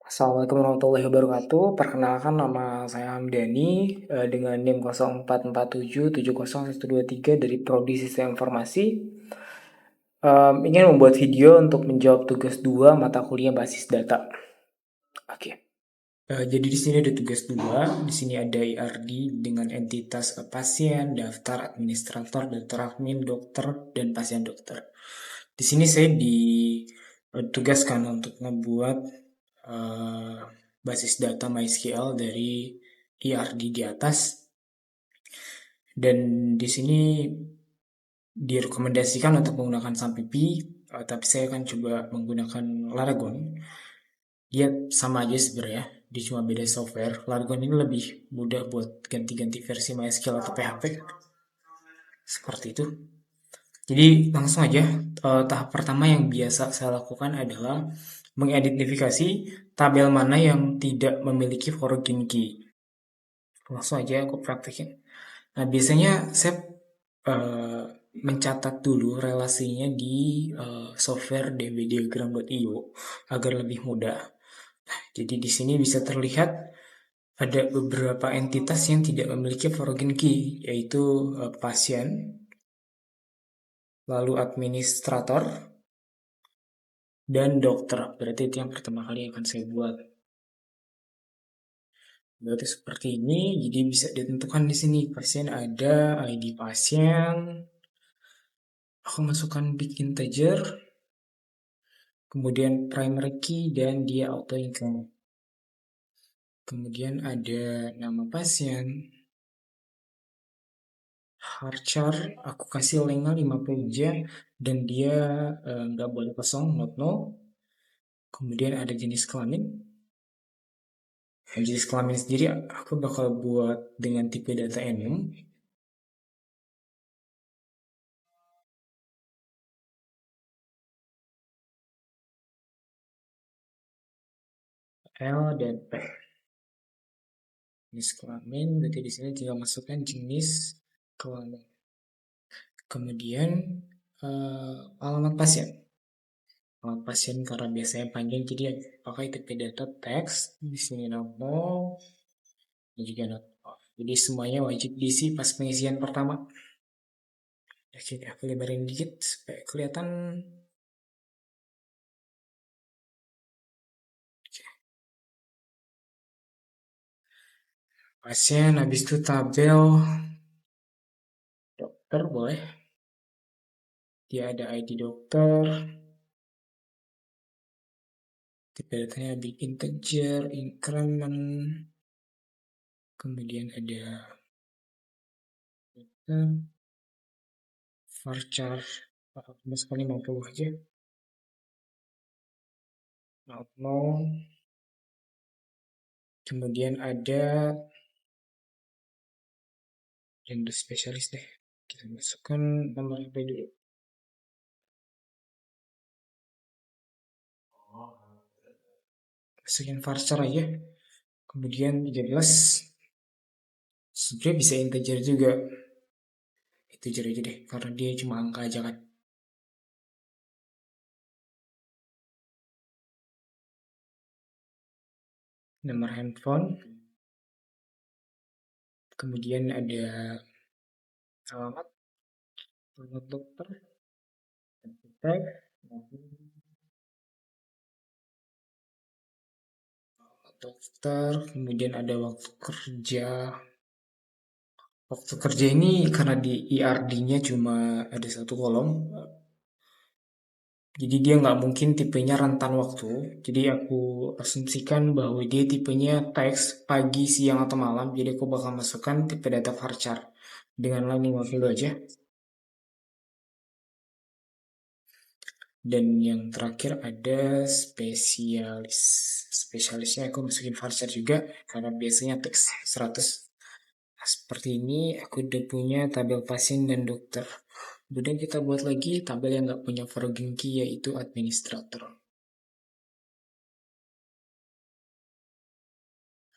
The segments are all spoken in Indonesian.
Assalamualaikum warahmatullahi wabarakatuh. Perkenalkan nama saya Hamdani dengan NIM 0447701123 dari Prodi Sistem Informasi. Ingin membuat video untuk menjawab tugas 2 mata kuliah basis data. Oke. Jadi di sini ada tugas 2. Di sini ada IRD dengan entitas pasien, daftar administrator, daftar admin, dokter, dan pasien dokter. Di sini saya ditugaskan untuk membuat basis data MySQL dari IRD di atas, dan di sini direkomendasikan untuk menggunakan SAMPP, tapi saya akan coba menggunakan Laragon. Dia sama aja sebenarnya, dia cuma beda software. Laragon ini lebih mudah buat ganti-ganti versi MySQL atau PHP, seperti itu. Jadi langsung aja, tahap pertama yang biasa saya lakukan adalah mengidentifikasi tabel mana yang tidak memiliki foreign key. Langsung aja aku praktekin. Nah, biasanya saya eh, mencatat dulu relasinya di software dbdiagram.io agar lebih mudah. Jadi di sini bisa terlihat ada beberapa entitas yang tidak memiliki foreign key, yaitu pasien, lalu administrator, dan dokter. Berarti itu yang pertama kali akan saya buat. Berarti seperti ini, jadi bisa ditentukan di sini pasien ada ID pasien. Aku masukkan big integer, kemudian primary key dan dia auto increment. Kemudian ada nama pasien, harchar, aku kasih length 50 aja dan dia nggak boleh kosong, not null. Kemudian ada jenis kelamin. Jenis kelamin sendiri aku bakal buat dengan tipe data enum. L dan P. Jenis kelamin, berarti di sini tinggal masukkan jenis kelamin. Kemudian alamat pasien. Alamat pasien karena biasanya panjang, jadi pakai tipe data teks. Di sini nama, ini juga not off. Jadi semuanya wajib diisi pas pengisian pertama. Oke, aku lebarin dikit supaya kelihatan. Pasien, habis itu tabel dokter boleh. Dia ada ID dokter. Tipe datanya big integer, increment. Kemudian ada varchar, sekali 50 aja. Not. Kemudian ada gender spesialis deh. Kita masukkan nomor HP dulu. Masukin varchar aja. Kemudian 13. Sebenarnya bisa integer juga. Integer aja deh, karena dia cuma angka aja kan. Nomor handphone. Kemudian ada alamat dokter, tag, dokter, kemudian ada waktu kerja. Waktu kerja ini karena di IRD-nya cuma ada satu kolom, jadi dia nggak mungkin tipenya rentan waktu. Jadi aku asumsikan bahwa dia tipenya teks pagi, siang, atau malam. Jadi aku bakal masukkan tipe data varchar dengan line 50 aja. Dan yang terakhir ada spesialis. Spesialisnya aku masukin varchar juga karena biasanya teks 100. Nah, seperti ini aku udah punya tabel pasien dan dokter. Kemudian kita buat lagi tabel yang nggak punya foreign key, yaitu administrator.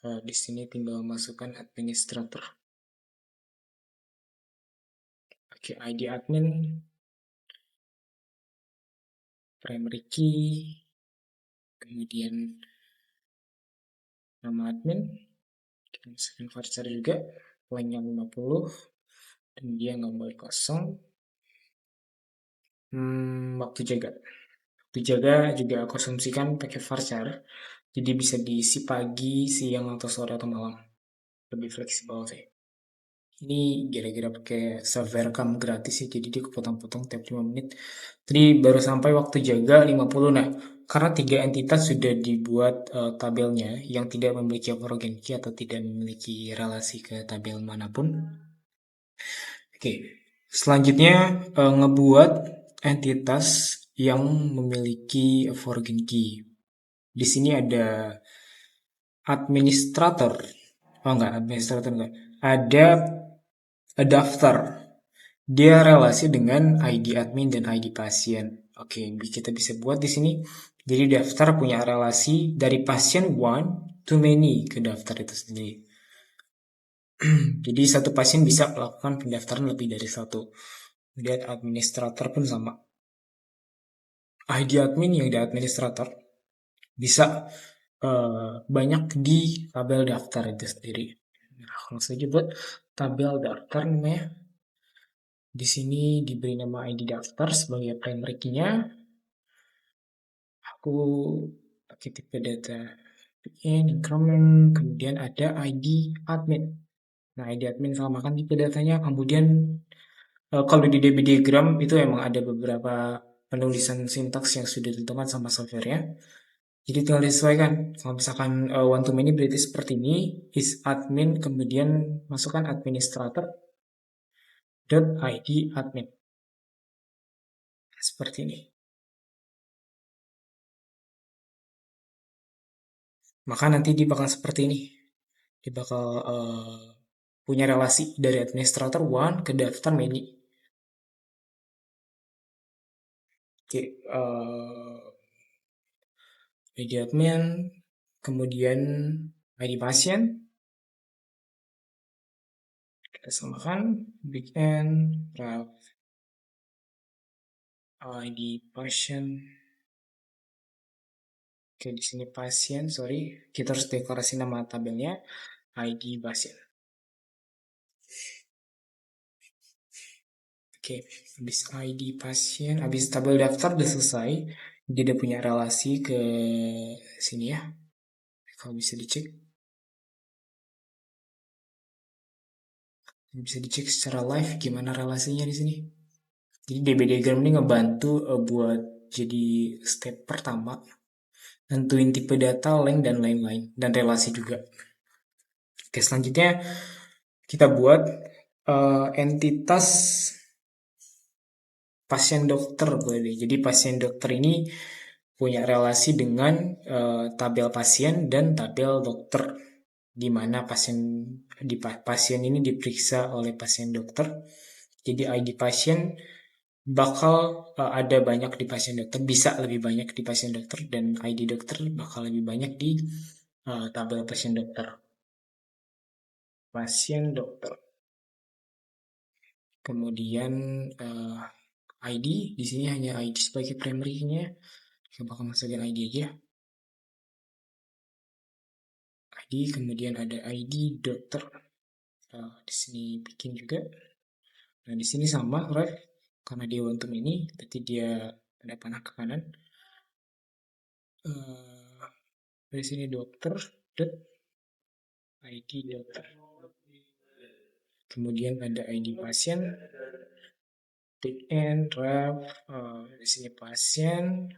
Nah, di sini tinggal masukkan administrator. Oke, ID admin, primary key, kemudian nama admin, kita masukin varchar juga, length-nya 50, dan dia nggak boleh kosong. Waktu jaga. Waktu jaga juga aku asumsikan pakai varchar, jadi bisa diisi pagi, siang, atau sore, atau malam. Lebih fleksibel sih. Ini gara-gara pakai software cam gratis sih, jadi dia kepotong-potong tiap 5 menit. Tadi baru sampai waktu jaga 50. Nah, karena tiga entitas sudah dibuat tabelnya yang tidak memiliki overgen key atau tidak memiliki relasi ke tabel manapun. Oke, selanjutnya ngebuat entitas yang memiliki foreign key. Di sini ada administrator. Oh enggak, administrator enggak. Ada daftar. Dia relasi dengan ID admin dan ID pasien. Oke, kita bisa buat di sini. Jadi daftar punya relasi dari pasien one to many ke daftar itu sendiri. Jadi satu pasien bisa melakukan pendaftaran lebih dari satu. Kemudian administrator pun sama. ID admin yang di administrator bisa banyak di tabel daftar itu sendiri. Nah, langsung saja buat tabel daftar namanya. Di sini diberi nama ID daftar sebagai primary key-nya. Aku pakai tipe data increment, kemudian ada ID admin. Nah, ID admin samakan tipe datanya. Kemudian kalau di DB diagram itu emang ada beberapa penulisan sintaks yang sudah ditentukan sama software-nya. Jadi tinggal disesuaikan. Kalau misalkan one to many berarti seperti ini, is admin, kemudian masukkan administrator dot ID admin. Seperti ini. Maka nanti dia bakal seperti ini. Dia bakal punya relasi dari administrator one ke daftar many. Oke, ID admin, kemudian ID pasien, kita samakan, big N, ref, ID pasien. Oke, di sini pasien, sorry, kita harus deklarasi nama tabelnya, ID pasien. Oke, habis ID pasien, habis tabel daftar udah selesai, dia udah punya relasi ke sini ya. Kalau bisa dicek, secara live gimana relasinya di sini. Jadi DB diagram ini ngebantu buat jadi step pertama, nentuin tipe data, length, dan lain-lain, dan relasi juga. Oke, selanjutnya kita buat entitas pasien dokter. Jadi pasien dokter ini punya relasi dengan tabel pasien dan tabel dokter, di mana pasien ini diperiksa oleh pasien dokter. Jadi ID pasien bakal ada banyak di pasien dokter, bisa lebih banyak di pasien dokter, dan ID dokter bakal lebih banyak di tabel pasien dokter. Pasien dokter. Kemudian ID, di sini hanya ID sebagai primary-nya. Kita bakal masukin ID aja. ID, kemudian ada ID dokter. Di sini bikin juga. Nah, di sini sama, ref. Karena dia untuk ini, berarti dia ada panah ke kanan. Dari sini dokter, dot ID dokter. Kemudian ada ID pasien, take in, ref, di sini pasien,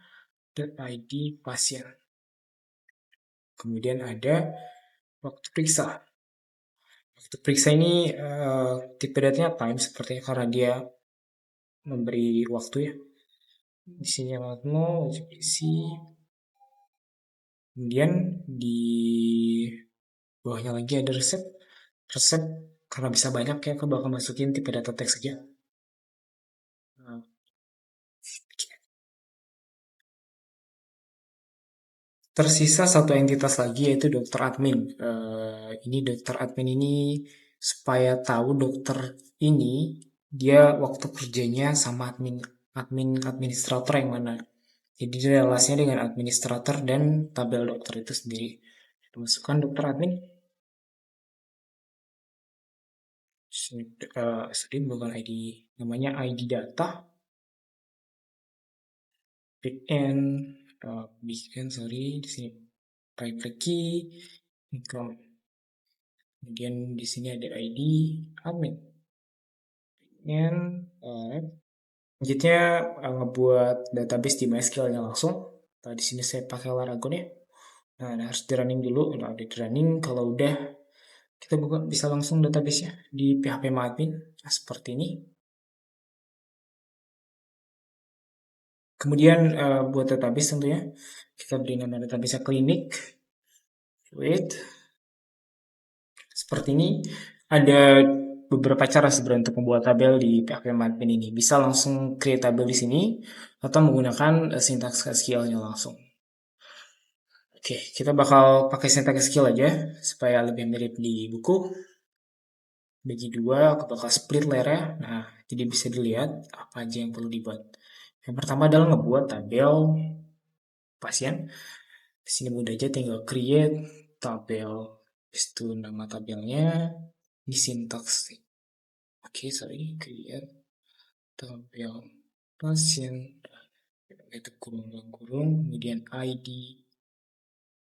dot ID pasien. Kemudian ada waktu periksa. Waktu periksa ini tipe datanya time sepertinya karena dia memberi waktu ya. Di sini mau isi. Kemudian di bawahnya lagi ada resep. Resep karena bisa banyak ya, aku bakal masukin tipe data teks aja. Nah, tersisa satu entitas lagi yaitu dokter admin. Ini dokter admin ini supaya tahu dokter ini dia waktu kerjanya sama administrator yang mana. Jadi relasinya dengan administrator dan tabel dokter itu sendiri. Kita masukkan dokter admin. Sorry, bukan ID, namanya ID data. Big N, sorry, di sini primary key, income. Kemudian di sini ada ID admin. Dan selanjutnya ngebuat database di MySQL-nya langsung. Nah, di sini saya pakai Laragon ya. Nah, harus di running dulu. Nah, udah di running. Kalau udah, kita buka bisa langsung database-nya di PHP admin. Nah, seperti ini. Kemudian buat database tentunya kita beri nama database klinik. Wait, seperti ini. Ada beberapa cara sebenarnya untuk membuat tabel di PHP admin ini. Bisa langsung create tabel di sini atau menggunakan sintaks SQL-nya langsung. Oke, kita bakal pakai sintaks SQL aja supaya lebih mirip di buku. Bagi dua, aku bakal split layer-nya. Nah, jadi bisa dilihat apa aja yang perlu dibuat. Yang pertama adalah ngebuat tabel pasien. Di sini mudah aja, tinggal create tabel. Itu nama tabelnya di sintaks. Oke, sorry, create tabel pasien. Itu kurung-kurung, kemudian ID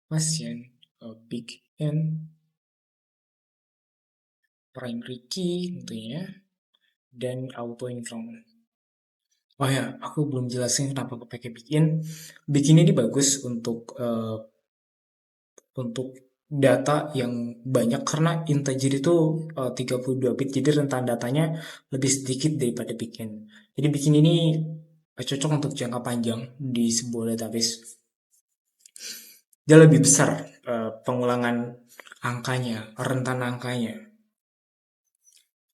pasien, big N, primary key tentunya, dan auto income. Oh ya, aku belum jelasin kenapa aku pakai bikin. Bikin ini bagus untuk data yang banyak karena integer itu 32 bit, jadi rentan datanya lebih sedikit daripada bikin. Jadi bikin ini cocok untuk jangka panjang di sebuah database. Dia lebih besar pengulangan angkanya, rentan angkanya.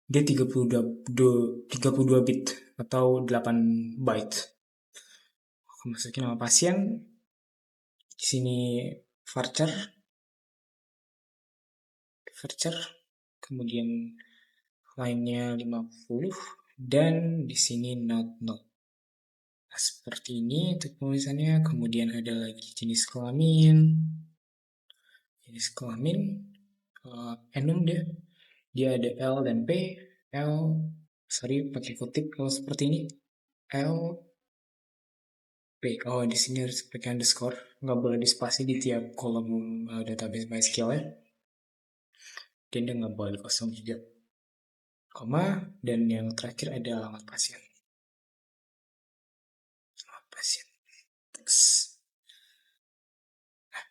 Dia 32 bit atau 8 byte. Aku masukin nama pasien. Di sini varchar, kemudian lainnya 50 dan di sini not. Nah, seperti ini untuk penulisannya. Kemudian ada lagi jenis kelamin. Enum dia ada L dan P. L, sorry pakai kutip kalau seperti ini. L P. Oh, di sini harus pakai underscore, nggak boleh dispasi di tiap kolom database MySQL ya. Dan dia nggak boleh kosong juga. Koma, dan yang terakhir ada alamat pasien.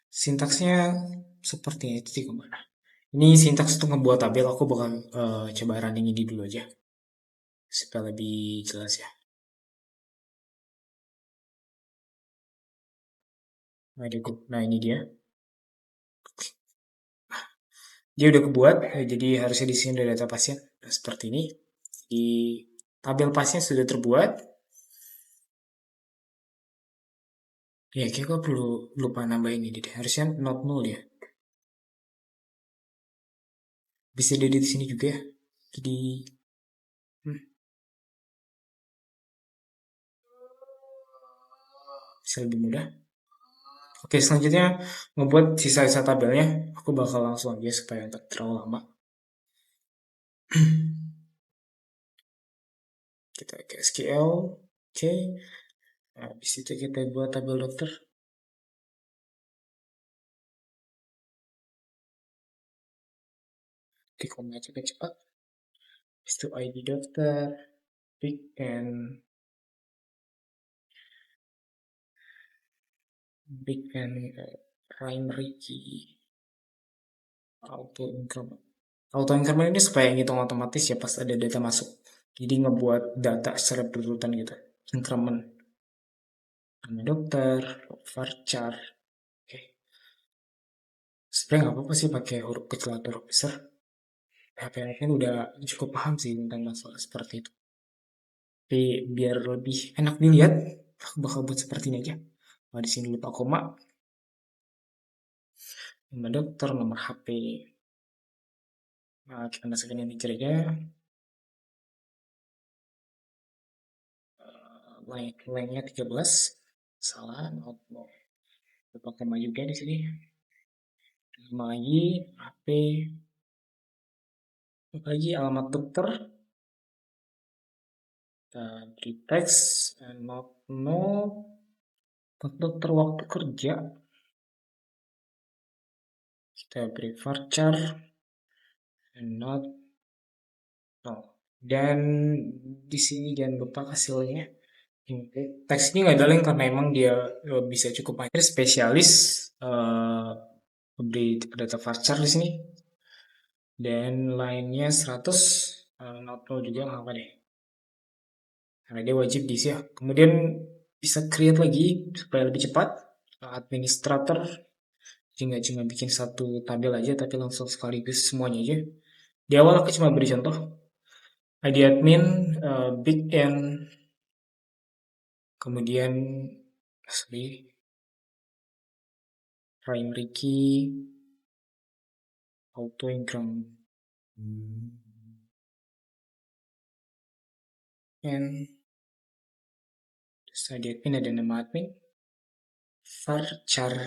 Sintaksnya seperti itu sih kemana. Ini sintaks untuk membuat tabel, aku bakal coba running ini dulu aja supaya lebih jelas ya. Nah ini dia. Dia udah kebuat, jadi harusnya di sini ada data pasien. Nah, seperti ini. Di tabel pasien sudah terbuat. Ya, kayaknya gue perlu lupa nambahin ini deh. Harusnya not null ya. Bisa di sini juga ya. Jadi bisa lebih mudah. Oke, selanjutnya ngebuat sisa-sisa tabelnya. Aku bakal langsung aja supaya tidak terlalu lama. Kita ke SQL. Oke. Nah, habis itu kita buat tabel dokter. Klik aja cepat. Habis itu ID dokter. Big N primary key. Auto increment ini supaya ngitung otomatis ya pas ada data masuk. Jadi ngebuat data secara berurutan gitu. Increment. Nama dokter, varchar. Oke. Sebenarnya nggak apa-apa sih pakai huruf kecil atau huruf besar. PHP kan udah cukup paham sih tentang masalah seperti itu. Tapi biar lebih enak dilihat, aku bakal buat seperti ini aja. Nah, di sini lupa koma. Nama dokter, nomor HP. Nah, kita masukin ini aja. Line-nya 13. Salah, lupa koma juga di sini. Nama lagi, HP, apa lagi, alamat dokter, kita beri teks, not no, dokter waktu kerja, kita beri varchar, not no. Dan di sini jangan lupa hasilnya. Teks ini nggak ada link karena emang dia bisa cukup akhir spesialis beri data varchar di sini. Dan lainnya 100, not no juga nggak apa deh. Karena dia wajib diisi ya. Kemudian bisa create lagi supaya lebih cepat. Administrator, jadi nggak cuma bikin satu tabel aja, tapi langsung sekaligus semuanya aja. Di awal aku cuma beri contoh. ID admin, big N, kemudian sorry, primary key, auto increment, and terus ID admin ada nama admin, varchar,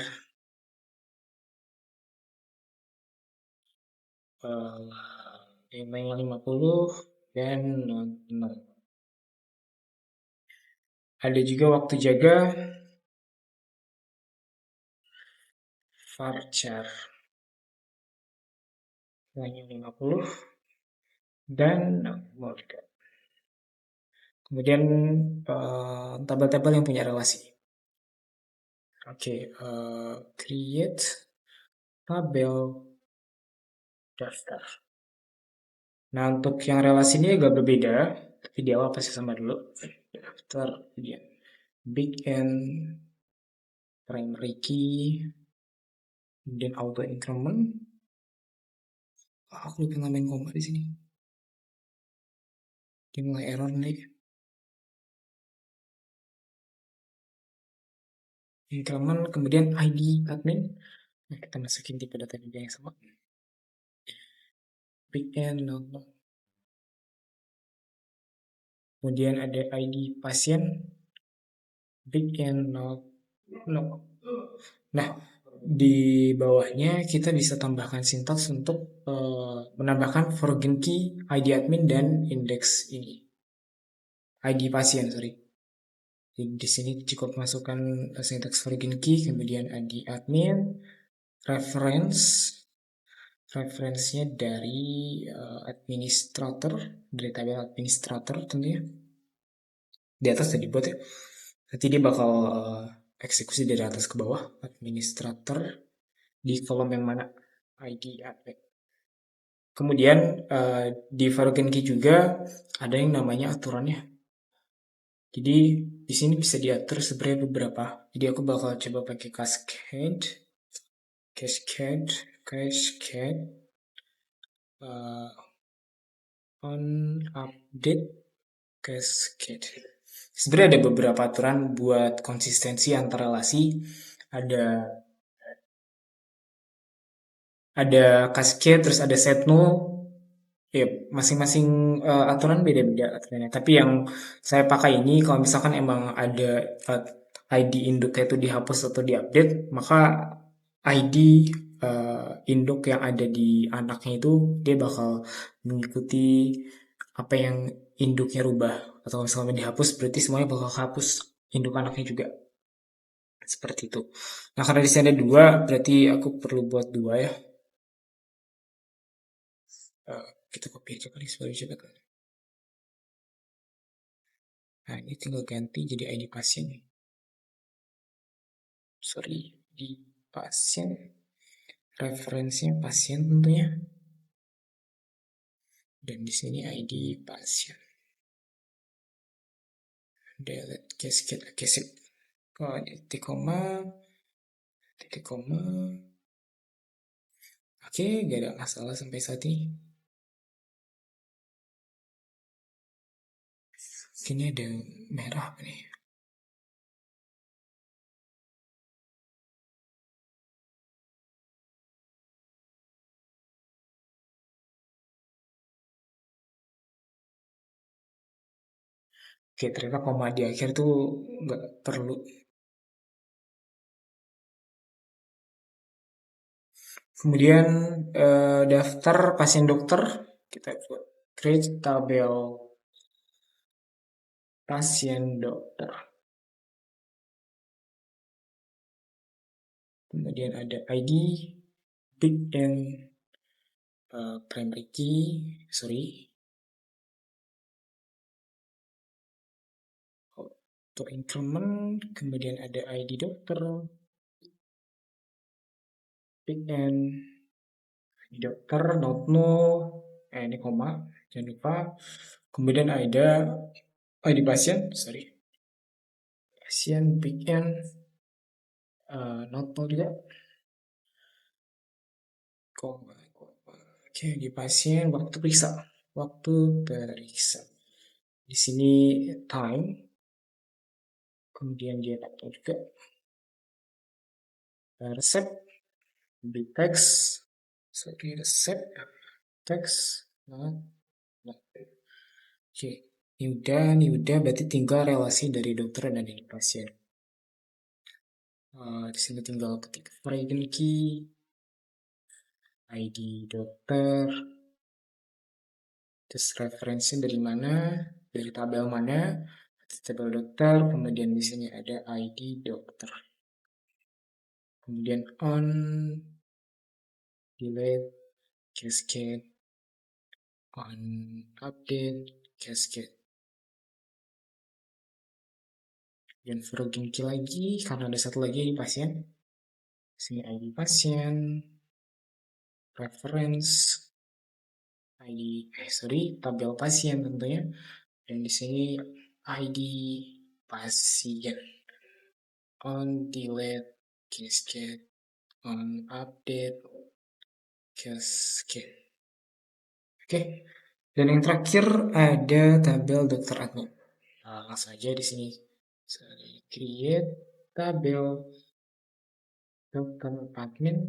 50 dan 0. Ada juga waktu jaga, varchar, 50 dan 0. Kemudian tabel-tabel yang punya relasi. Oke, create tabel daftar. Nah, untuk yang relasi ini agak berbeda, tapi di awal pasti sama dulu. Daftar, kemudian big N, primary key, kemudian auto increment. Aku lupa nambahin koma di sini. Dia mulai error nih. Increment, kemudian ID admin. Nah, kita masukin tipe data juga yang sama. Big N, no. Kemudian ada ID pasien, big N, no. Nah, di bawahnya kita bisa tambahkan sintaks untuk menambahkan foreign key, ID admin, dan index ini. ID pasien, sorry. Di sini cukup masukkan sintaks foreign key, kemudian ID admin, reference-nya dari administrator, dari tabel administrator tentunya. Di atas tadi buat ya. Nanti dia bakal eksekusi dari atas ke bawah, administrator di kolom yang mana, ID admin. Kemudian di foreign key juga ada yang namanya aturannya. Jadi di sini bisa diatur sebenarnya beberapa. Jadi aku bakal coba pakai cascade, on update cascade. Sebenarnya ada beberapa aturan buat konsistensi antara relasi. Ada cascade, terus ada set null. Ya, masing-masing aturan beda-beda aturannya. Tapi yang saya pakai ini, kalau misalkan emang ada ID induknya itu dihapus atau diupdate, maka ID induk yang ada di anaknya itu dia bakal mengikuti apa yang induknya rubah. Atau misalnya dihapus, berarti semuanya bakal hapus induk anaknya juga. Seperti itu. Nah, karena di sini ada dua, berarti aku perlu buat dua ya. Kita copy aja kali supaya cepat. Nah, ini tinggal ganti jadi ID pasien. Sorry, di pasien. Referensinya pasien tentunya. Dan di sini ID pasien. Delete cascade. Oke, sip. Oh, titik koma. Titik koma. Oke, gak ada masalah sampai saat ini. Ini ada merah apa nih? Oke, ternyata koma di akhir tuh nggak perlu. Kemudian daftar pasien dokter, kita buat create tabel pasien dokter. Kemudian ada ID, big and primary key, untuk increment. Kemudian ada ID dokter, big and dokter, not no, ini koma, jangan lupa. Kemudian ada ID pasien, pasien big N, not no juga, koma. Oke, di pasien waktu periksa, di sini time, kemudian dia dapat juga resep, big text, resep, text, Oke, ini udah berarti tinggal relasi dari dokter dan dari pasien. Di sini tinggal ketik foreign key, ID dokter, terus referensi dari mana, dari tabel mana, tabel dokter, kemudian di sini ada ID dokter. Kemudian on, delete, cascade, on, update, cascade. Dan foreign key lagi, karena ada satu lagi di pasien. Sini ID pasien, reference, tabel pasien tentunya, dan di sini ID pasien, on delete, cascade, on update, cascade. Oke, dan yang terakhir ada tabel dokter admin. Langsung aja di sini create tabel dokter admin,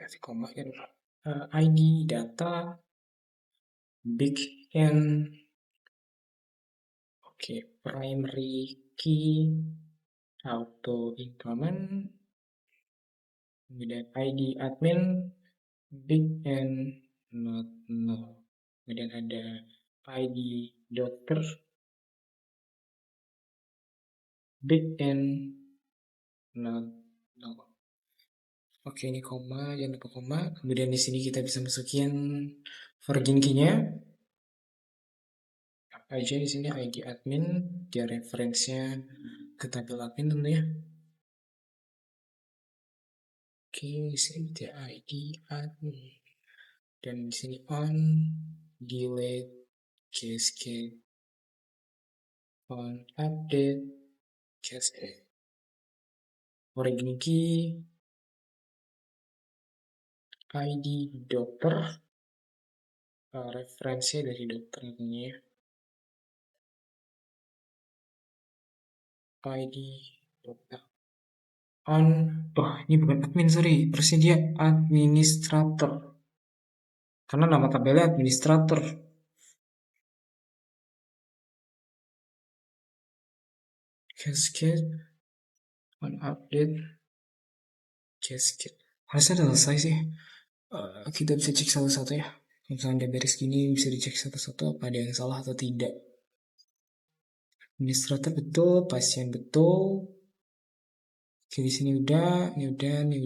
kasih koma kan, ID data, big N, oke, primary key, auto increment, kemudian ID admin, big N, not no, kemudian ada ID dokter, big N, not no. Oke, ini koma, jangan lupa koma. Kemudian di sini kita bisa masukin foreign key-nya. Apa aja di sini ID admin, dia referensinya ke tabel admin tentunya. Oke, di sini dia ID admin. Dan di sini on, delete, cascade, on update, cascade. Foreign key, ID dokter, referensi dari dokter ini ya. ID dokter. On, ini bukan admin, harusnya dia administrator. Karena nama tabelnya administrator. Cascade, on update, cascade. Harusnya udah selesai sih. Kita bisa cek satu-satu ya. Kalau misalnya udah beres gini, bisa dicek satu-satu apa ada yang salah atau tidak. Administrator betul, pasien betul. Oke, di sini udah, ini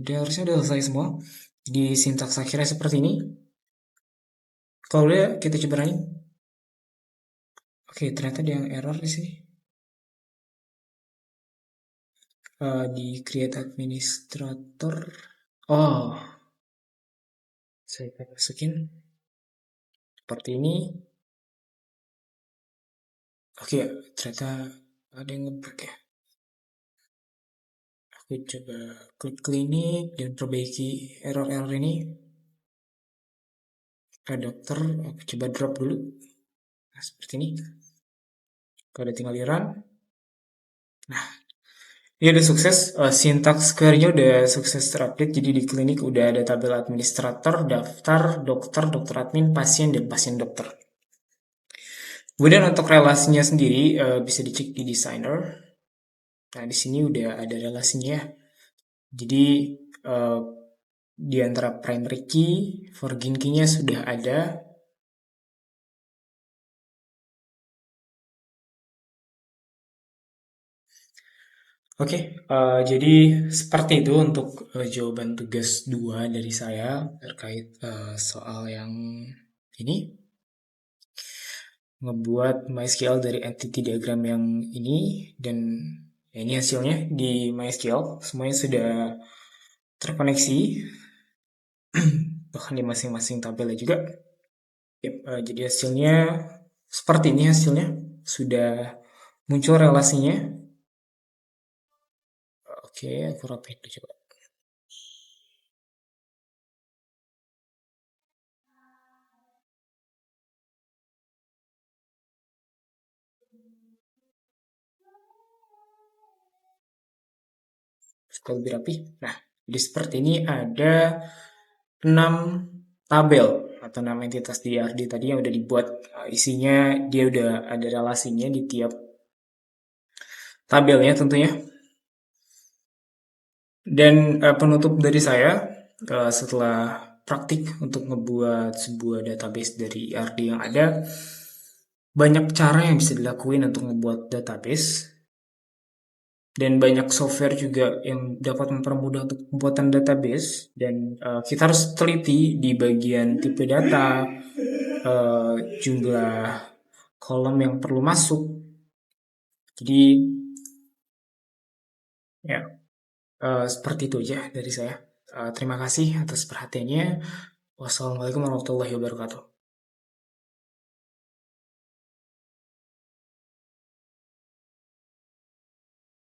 udah. Harusnya udah selesai semua. Di sintaks akhirnya seperti ini. Kalau udah, kita coba running. Oke, ternyata ada yang error di sini. Di create administrator. Saya akan masukin seperti ini. Oke, ternyata ada yang ngebug ya. Aku coba klik klinik dan perbaiki error-error ini. Dokter, aku coba drop dulu. Nah, seperti ini. Kalau udah tinggal di run. Nah, ini udah sukses. Syntax query-nya udah sukses terupdate. Jadi di klinik udah ada tabel administrator, daftar, dokter admin, pasien, dan pasien dokter. Kemudian untuk relasinya sendiri bisa dicek di designer. Nah, di sini udah ada relasinya. Jadi eh, di antara primary key, forging key-nya sudah ada. Oke, jadi seperti itu untuk jawaban tugas 2 dari saya terkait soal yang ini, ngebuat MySQL dari entity diagram yang ini, dan ya ini hasilnya di MySQL semuanya sudah terkoneksi, bahkan di masing-masing tabelnya juga. Yap, jadi hasilnya seperti ini, hasilnya sudah muncul relasinya. Oke, aku rapiin dulu coba. Supaya lebih rapi. Nah, jadi seperti ini ada 6 tabel atau 6 entitas di RD tadi yang udah dibuat. Isinya dia udah ada relasinya di tiap tabelnya tentunya. Dan penutup dari saya setelah praktik untuk ngebuat sebuah database dari RD yang ada, banyak cara yang bisa dilakuin untuk ngebuat database, dan banyak software juga yang dapat mempermudah untuk pembuatan database, dan kita harus teliti di bagian tipe data, jumlah kolom yang perlu masuk. Jadi ya, seperti itu aja dari saya. Terima kasih atas perhatiannya. Wassalamualaikum warahmatullahi wabarakatuh.